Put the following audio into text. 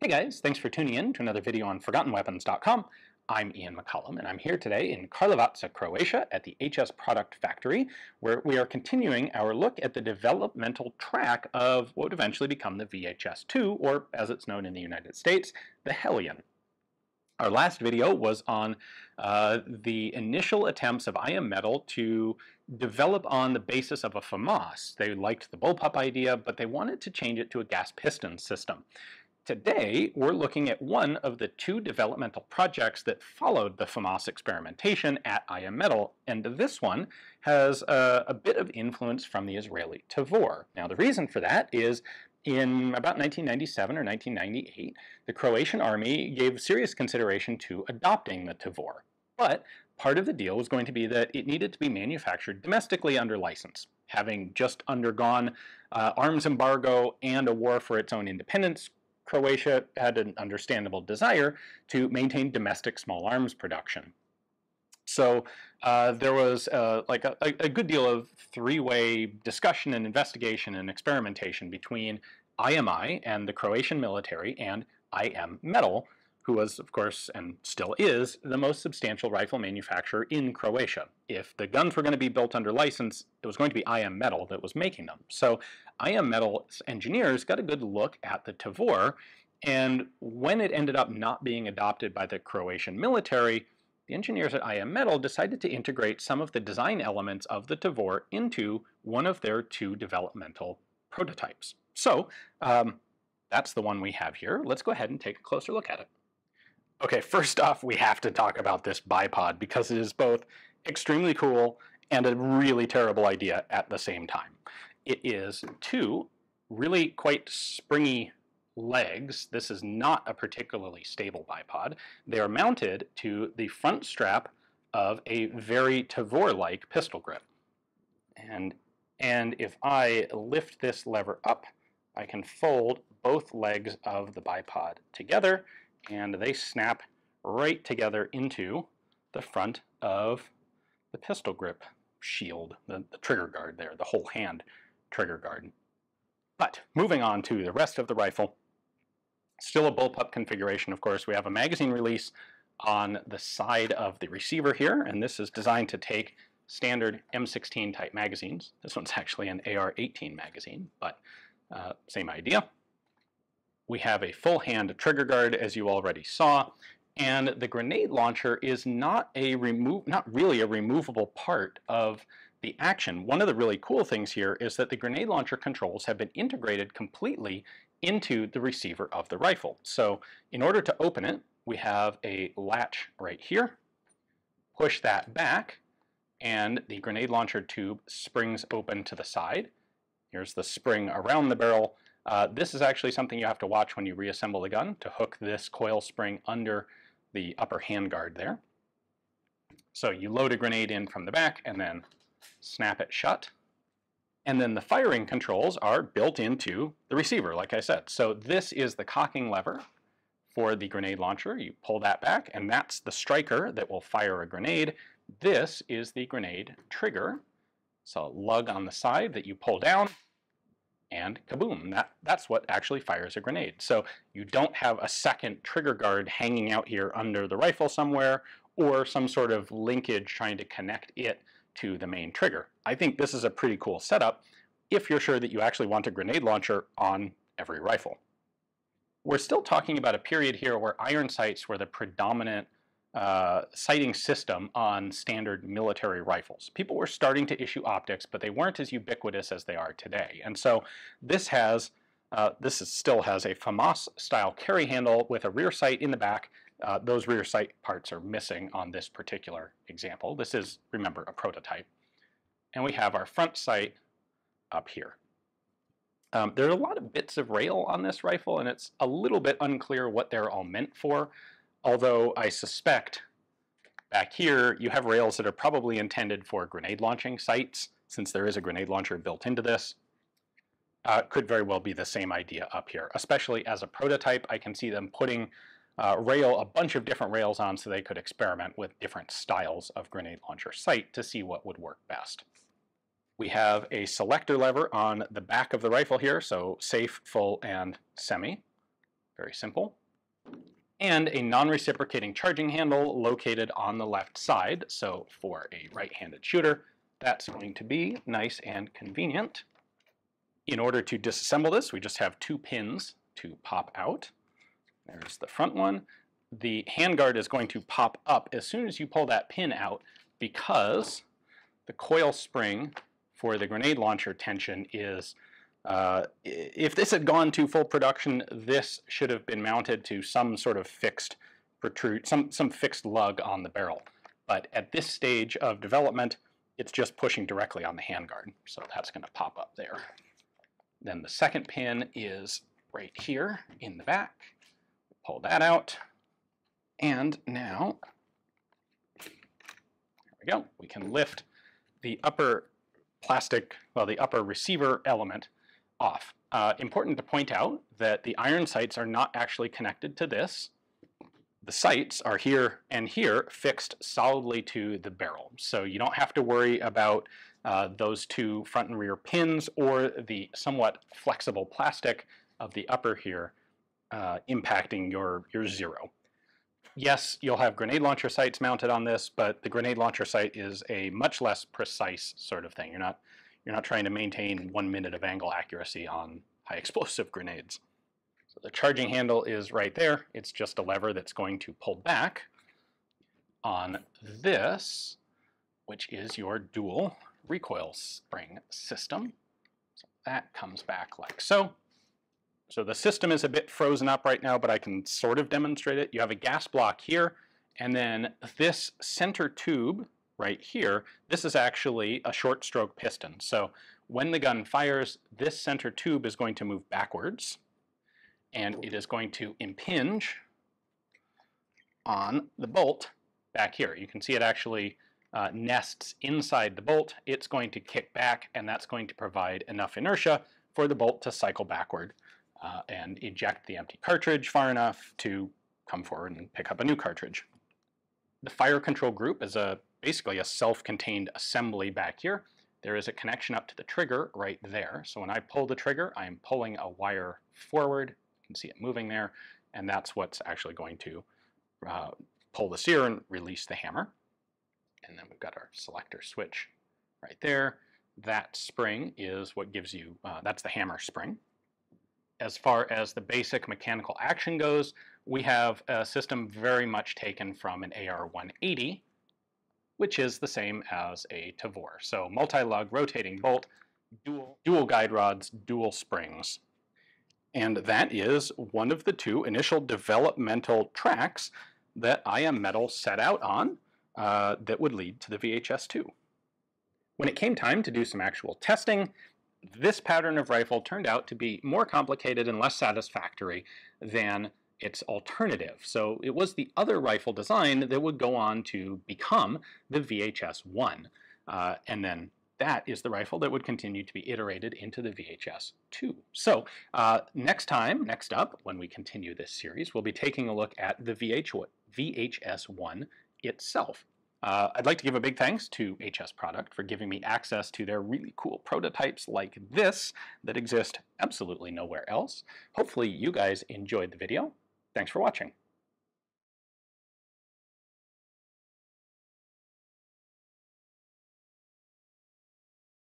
Hey guys, thanks for tuning in to another video on ForgottenWeapons.com. I'm Ian McCollum, and I'm here today in Karlovac, Croatia at the HS Produkt factory, where we are continuing our look at the developmental track of what would eventually become the VHS-2, or as it's known in the United States, the Hellion. Our last video was on the initial attempts of IM Metal to develop on the basis of a FAMAS. They liked the bullpup idea, but they wanted to change it to a gas piston system. Today, we're looking at one of the two developmental projects that followed the FAMAS experimentation at IM Metal, and this one has a bit of influence from the Israeli Tavor. Now, the reason for that is in about 1997 or 1998, the Croatian army gave serious consideration to adopting the Tavor. But part of the deal was going to be that it needed to be manufactured domestically under license. Having just undergone arms embargo and a war for its own independence, Croatia had an understandable desire to maintain domestic small arms production. So there was a good deal of three-way discussion and investigation and experimentation between IMI and the Croatian military and IM Metal, who was, of course, and still is, the most substantial rifle manufacturer in Croatia. If the guns were going to be built under license, it was going to be IM Metal that was making them. So IM Metal's engineers got a good look at the Tavor, and when it ended up not being adopted by the Croatian military, the engineers at IM Metal decided to integrate some of the design elements of the Tavor into one of their two developmental prototypes. So that's the one we have here. Let's go ahead and take a closer look at it. Okay, first off, we have to talk about this bipod because it is both extremely cool and a really terrible idea at the same time. It is two really quite springy legs. This is not a particularly stable bipod. They are mounted to the front strap of a very Tavor-like pistol grip. And if I lift this lever up, I can fold both legs of the bipod together, and they snap right together into the front of the pistol grip shield, the trigger guard there, the whole hand trigger guard. But moving on to the rest of the rifle, still a bullpup configuration, of course. We have a magazine release on the side of the receiver here, and this is designed to take standard M16 type magazines. This one's actually an AR-18 magazine, but same idea. We have a full hand trigger guard, as you already saw, and the grenade launcher is not really a removable part of the action. One of the really cool things here is that the grenade launcher controls have been integrated completely into the receiver of the rifle. So in order to open it, we have a latch right here. Push that back, and the grenade launcher tube springs open to the side. Here's the spring around the barrel. This is actually something you have to watch when you reassemble the gun, to hook this coil spring under the upper handguard there. So you load a grenade in from the back and then snap it shut. And then the firing controls are built into the receiver, like I said. So this is the cocking lever for the grenade launcher. You pull that back, and that's the striker that will fire a grenade. This is the grenade trigger. So a lug on the side that you pull down, and kaboom, that's what actually fires a grenade. So you don't have a second trigger guard hanging out here under the rifle somewhere, or some sort of linkage trying to connect it to the main trigger. I think this is a pretty cool setup if you're sure that you actually want a grenade launcher on every rifle. We're still talking about a period here where iron sights were the predominant sighting system on standard military rifles. People were starting to issue optics, but they weren't as ubiquitous as they are today. And so this still has a FAMAS style carry handle with a rear sight in the back. Those rear sight parts are missing on this particular example. This is, remember, a prototype. And we have our front sight up here. There are a lot of bits of rail on this rifle, and it's a little bit unclear what they're all meant for. Although I suspect back here you have rails that are probably intended for grenade launching sights, since there is a grenade launcher built into this. Could very well be the same idea up here. Especially as a prototype, I can see them putting a bunch of different rails on so they could experiment with different styles of grenade launcher sight to see what would work best. We have a selector lever on the back of the rifle here, so safe, full, and semi. very simple. And a non-reciprocating charging handle located on the left side. So for a right-handed shooter, that's going to be nice and convenient. In order to disassemble this, we just have 2 pins to pop out. There's the front one. The handguard is going to pop up as soon as you pull that pin out because the coil spring for the grenade launcher tension is, if this had gone to full production, this should have been mounted to some sort of fixed some fixed lug on the barrel. But at this stage of development, it's just pushing directly on the handguard. So that's going to pop up there. Then the second pin is right here in the back. Pull that out. And now, there we go. We can lift the upper the upper receiver element off. Important to point out that the iron sights are not actually connected to this. The sights are here and here fixed solidly to the barrel. So you don't have to worry about those 2 front and rear pins or the somewhat flexible plastic of the upper here impacting your zero. Yes, you'll have grenade launcher sights mounted on this, but the grenade launcher sight is a much less precise sort of thing. You're not trying to maintain 1 minute of angle accuracy on high explosive grenades. So the charging handle is right there. It's just a lever that's going to pull back on this, which is your dual recoil spring system. So that comes back like so. So the system is a bit frozen up right now, but I can sort of demonstrate it. You have a gas block here, and then this center tube right here, this is actually a short stroke piston. So when the gun fires, this center tube is going to move backwards, and it is going to impinge on the bolt back here. You can see it actually nests inside the bolt. It's going to kick back, and that's going to provide enough inertia for the bolt to cycle backward and eject the empty cartridge far enough to come forward and pick up a new cartridge. The fire control group is basically a self-contained assembly back here. There is a connection up to the trigger right there. So when I pull the trigger, I'm pulling a wire forward. You can see it moving there, and that's what's actually going to pull the sear and release the hammer. And then we've got our selector switch right there. That spring is what gives you, that's the hammer spring. As far as the basic mechanical action goes, we have a system very much taken from an AR-180, which is the same as a Tavor. So multi-lug rotating bolt, dual guide rods, dual springs. And that is one of the 2 initial developmental tracks that IM Metal set out on that would lead to the VHS-2. When it came time to do some actual testing, this pattern of rifle turned out to be more complicated and less satisfactory than its alternative. So it was the other rifle design that would go on to become the VHS-1. And then that is the rifle that would continue to be iterated into the VHS-2. So next up, when we continue this series, we'll be taking a look at the VHS-1 itself. I'd like to give a big thanks to HS Produkt for giving me access to their really cool prototypes like this that exist absolutely nowhere else. Hopefully you guys enjoyed the video. Thanks for watching.